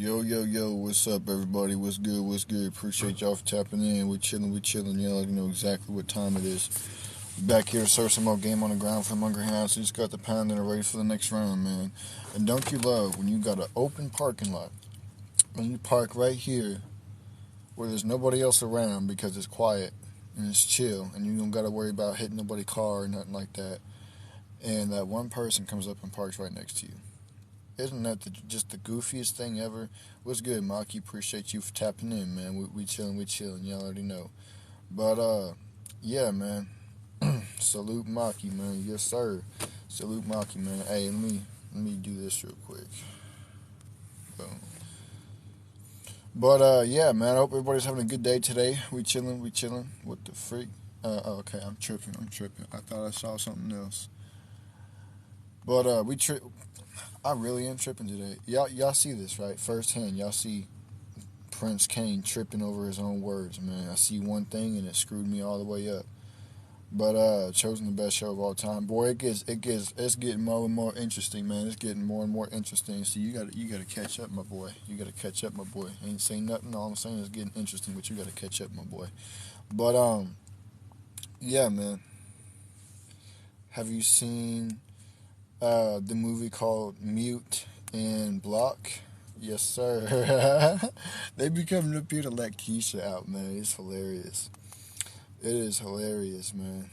Yo, what's up, everybody? What's good? Appreciate y'all for tapping in. We chilling. Y'all already know exactly what time it is. Back here to serve some more game on the ground for the Munger House. Just got the pound and are ready for the next round, man. And don't you love when you got an open parking lot, when you park right here where there's nobody else around because it's quiet and it's chill and you don't got to worry about hitting nobody's car or nothing like that. And that one person comes up and parks right next to you. Isn't that just the goofiest thing ever? What's good, Maki? Appreciate you for tapping in, man. We chilling. Y'all already know. But, yeah, man. Salute Maki, man. Yes, sir. Salute Maki, man. Hey, let me do this real quick. Boom. But, yeah, man. I hope everybody's having a good day today. We chilling. What the freak? Okay, I'm tripping. I thought I saw something else. But, I really am tripping today. Y'all see this, right? Firsthand, y'all see Prince Kane tripping over his own words, man. I see one thing and it screwed me all the way up. But chosen the best show of all time. Boy, it's getting more and more interesting, man. It's getting more and more interesting. So you gotta catch up, my boy. Ain't saying nothing. All I'm saying is getting interesting, but you gotta catch up, my boy. But yeah, man. Have you seen the movie called Mute and Block? Yes, sir. They be coming up here to let Keisha out, man. It's hilarious. It is hilarious, man.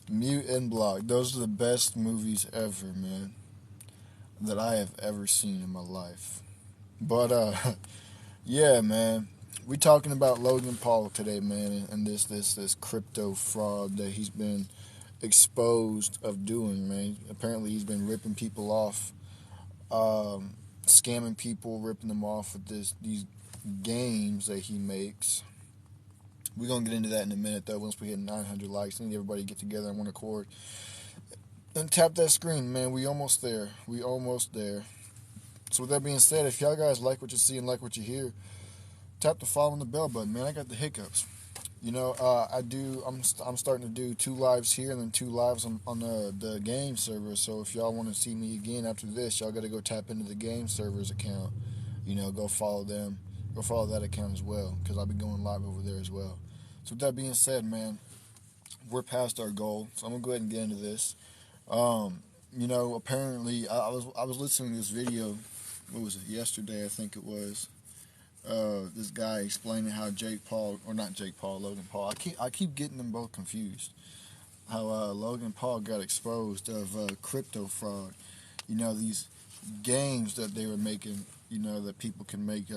Mute and Block. Those are the best movies ever, man, that I have ever seen in my life. But yeah, man. We talking about Logan Paul today, man, and this crypto fraud that he's been exposed of doing, man. Apparently, he's been ripping people off, scamming people, ripping them off with these games that he makes. We're gonna get into that in a minute, though. Once we hit 900 likes, I need everybody to get together on one accord and tap that screen, man. We almost there. So with that being said, if y'all guys like what you see and like what you hear, tap the follow and the bell button, man. I got the hiccups. You know, I'm starting to do 2 lives here and then 2 lives on the game server. So if y'all want to see me again after this, y'all got to go tap into the game server's account. You know, go follow them. Go follow that account as well, because I'll be going live over there as well. So with that being said, man, we're past our goal. So I'm gonna go ahead and get into this. You know, apparently I was listening to this video. What was it? Yesterday, I think it was. This guy explaining how Logan Paul. I keep getting them both confused. How Logan Paul got exposed of crypto fraud. You know, these games that they were making. You know, that people can make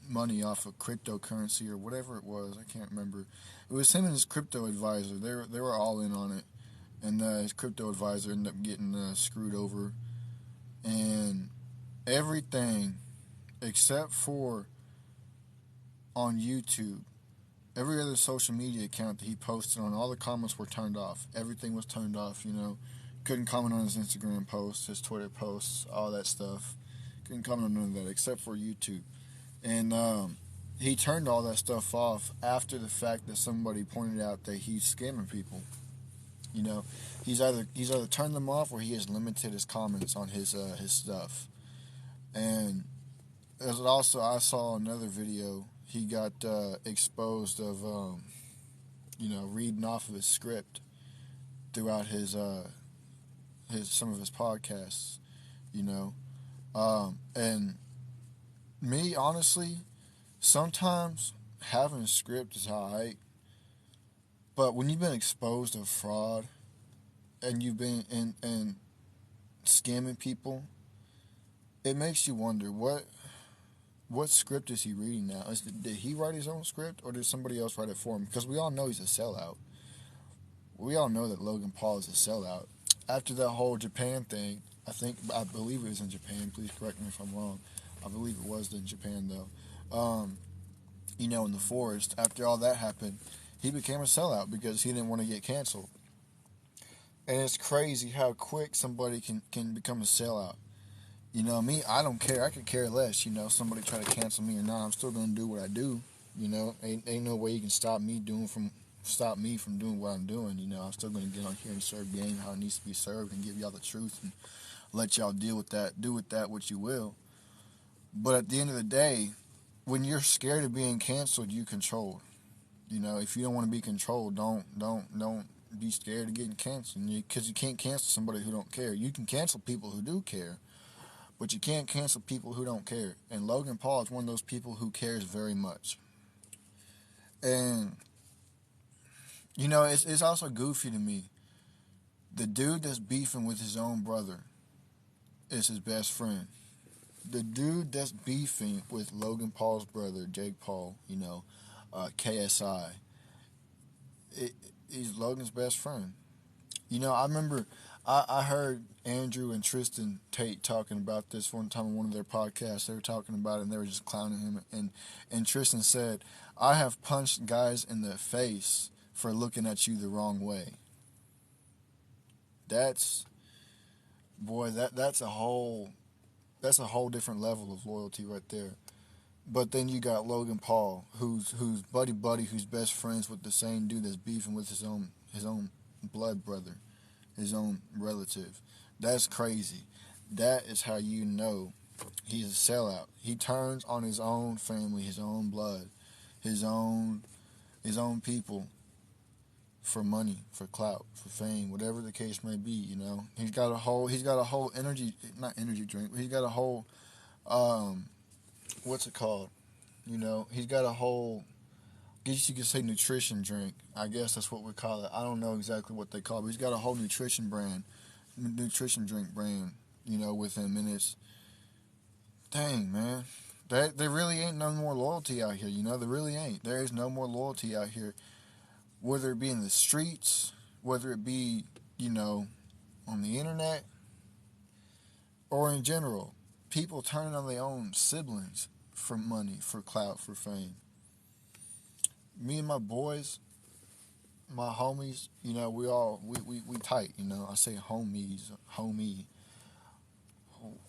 money off of cryptocurrency or whatever it was. I can't remember. It was him and his crypto advisor. They were all in on it, and his crypto advisor ended up getting screwed over, and everything except for on YouTube. Every other social media account that he posted on, all the comments were turned off. Everything was turned off, you know. Couldn't comment on his Instagram posts, his Twitter posts, all that stuff. Couldn't comment on none of that except for YouTube. And he turned all that stuff off after the fact that somebody pointed out that he's scamming people. You know, he's either turned them off or he has limited his comments on his stuff. And as also, I saw another video. He got exposed of, you know, reading off of his script throughout his some of his podcasts. You know, and me honestly, sometimes having a script is alright, but when you've been exposed of fraud and you've been in scamming people, it makes you wonder what script is he reading now? Did he write his own script, or did somebody else write it for him? Because we all know he's a sellout. We all know that Logan Paul is a sellout. After that whole Japan thing, I believe it was in Japan. Please correct me if I'm wrong. I believe it was in Japan, though. You know, in the forest, after all that happened, he became a sellout because he didn't want to get canceled. And it's crazy how quick somebody can become a sellout. You know, me, I don't care. I could care less. You know, somebody try to cancel me or not, I'm still gonna do what I do. You know, ain't no way you can stop me from doing what I'm doing. You know, I'm still gonna get on here and serve game how it needs to be served and give y'all the truth and let y'all deal with that. Do with that what you will. But at the end of the day, when you're scared of being canceled, you control. You know, if you don't want to be controlled, don't be scared of getting canceled. Because you can't cancel somebody who don't care. You can cancel people who do care, but you can't cancel people who don't care. And Logan Paul is one of those people who cares very much. And you know, it's also goofy to me. The dude that's beefing with his own brother is his best friend. The dude that's beefing with Logan Paul's brother, Jake Paul, KSI, it, he's Logan's best friend. You know, I remember I heard Andrew and Tristan Tate talking about this one time on one of their podcasts. They were talking about it and they were just clowning him. And Tristan said, I have punched guys in the face for looking at you the wrong way. That's, boy, that's a whole different level of loyalty right there. But then you got Logan Paul, who's buddy, who's best friends with the same dude that's beefing with his own blood brother, his own relative. That's crazy. That is how you know he's a sellout. He turns on his own family, his own blood, his own his own people for money, for clout, for fame, whatever the case may be. You know, he's got a whole energy, not energy drink, but he's got a whole what's it called? You know, he's got a whole, I guess you could say nutrition drink. I guess that's what we call it. I don't know exactly what they call it, but he's got a whole nutrition drink brand, you know, with him. And it's, dang, man. There really ain't no more loyalty out here, you know? There really ain't. There is no more loyalty out here. Whether it be in the streets, whether it be, you know, on the internet, or in general. People turning on their own siblings for money, for clout, for fame. Me and my boys, my homies, you know, we tight, you know. I say homies, homie,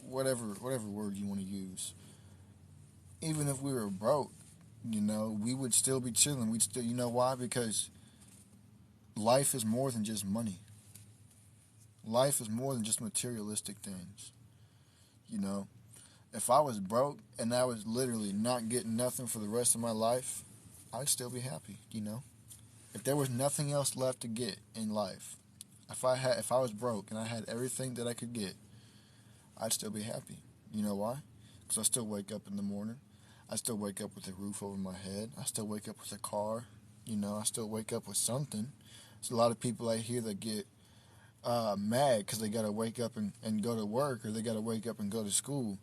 whatever word you want to use. Even if we were broke, you know, we would still be chilling. We'd still, you know why? Because life is more than just money. Life is more than just materialistic things. You know, if I was broke and I was literally not getting nothing for the rest of my life, I'd still be happy, you know. If there was nothing else left to get in life, if I was broke and I had everything that I could get, I'd still be happy. You know why? Because I still wake up in the morning. I still wake up with a roof over my head. I still wake up with a car. You know, I still wake up with something. There's a lot of people out here that get mad because they got to wake up and go to work, or they got to wake up and go to school.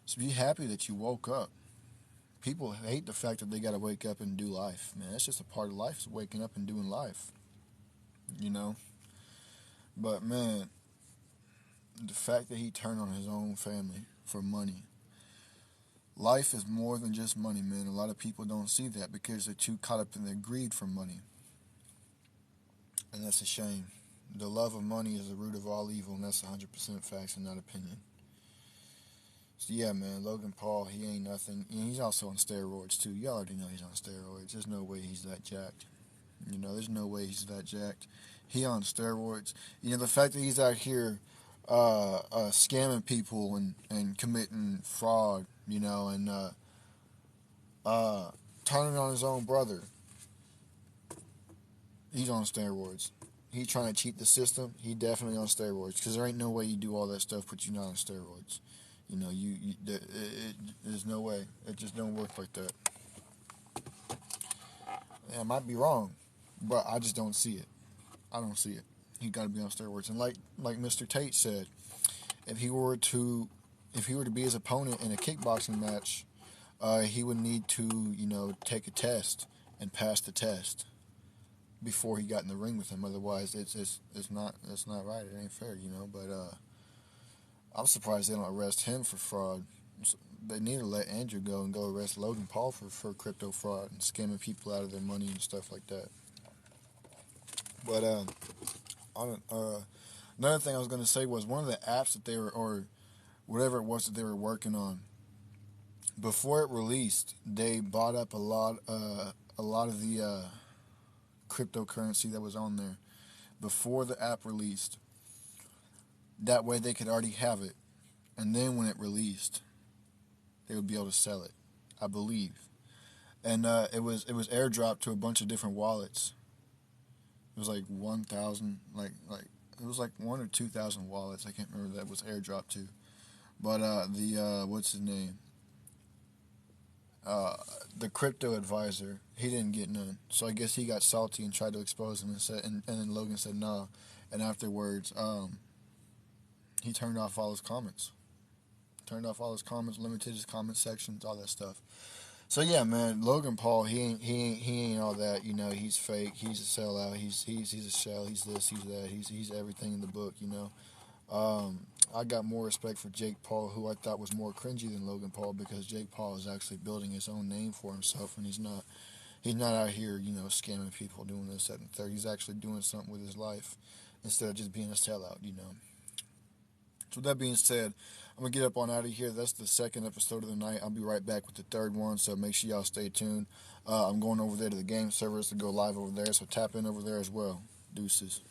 So be happy that you woke up. People hate the fact that they got to wake up and do life. Man, that's just a part of life, is waking up and doing life. You know? But man, the fact that he turned on his own family for money. Life is more than just money, man. A lot of people don't see that because they're too caught up in their greed for money. And that's a shame. The love of money is the root of all evil, and that's 100% facts and not opinion. So yeah, man, Logan Paul, he ain't nothing. And he's also on steroids too. You already know he's on steroids. There's no way he's that jacked. You know, there's no way he's that jacked. He on steroids. You know, the fact that he's out here scamming people and committing fraud, you know, and turning on his own brother. He's on steroids. He trying to cheat the system. He definitely on steroids, because there ain't no way you do all that stuff but you not on steroids. You know, there's no way. It just don't work like that. Yeah, I might be wrong, but I just don't see it. I don't see it. He got to be on steroids. And like Mr. Tate said, if he were to be his opponent in a kickboxing match, he would need to, you know, take a test and pass the test before he got in the ring with him. Otherwise, it's not right. It ain't fair, you know. But I'm surprised they don't arrest him for fraud. They need to let Andrew go and go arrest Logan Paul for crypto fraud and scamming people out of their money and stuff like that. But another thing I was gonna say was, one of the apps that they were, or whatever it was that they were working on, before it released, they bought up a lot of the cryptocurrency that was on there before the app released. That way they could already have it. And then when it released, they would be able to sell it, I believe. And it was airdropped to a bunch of different wallets. It was like 1,000, like it was like 1 or 2,000 wallets. I can't remember that was airdropped to. But the what's his name? Uh, the crypto advisor, he didn't get none. So I guess he got salty and tried to expose him and said, and then Logan said nah. And afterwards, he turned off all his comments. Turned off all his comments, limited his comment sections, all that stuff. So yeah, man, Logan Paul, he ain't all that. You know, he's fake. He's a sellout. He's a shell. He's this. He's that. He's everything in the book. You know. I got more respect for Jake Paul, who I thought was more cringy than Logan Paul, because Jake Paul is actually building his own name for himself, and he's not out here, scamming people, doing this, that, and the third. He's actually doing something with his life instead of just being a sellout. So with that being said, I'm going to get up on out of here. That's the second episode of the night. I'll be right back with the third one, so make sure y'all stay tuned. I'm going over there to the game servers to go live over there, so tap in over there as well. Deuces.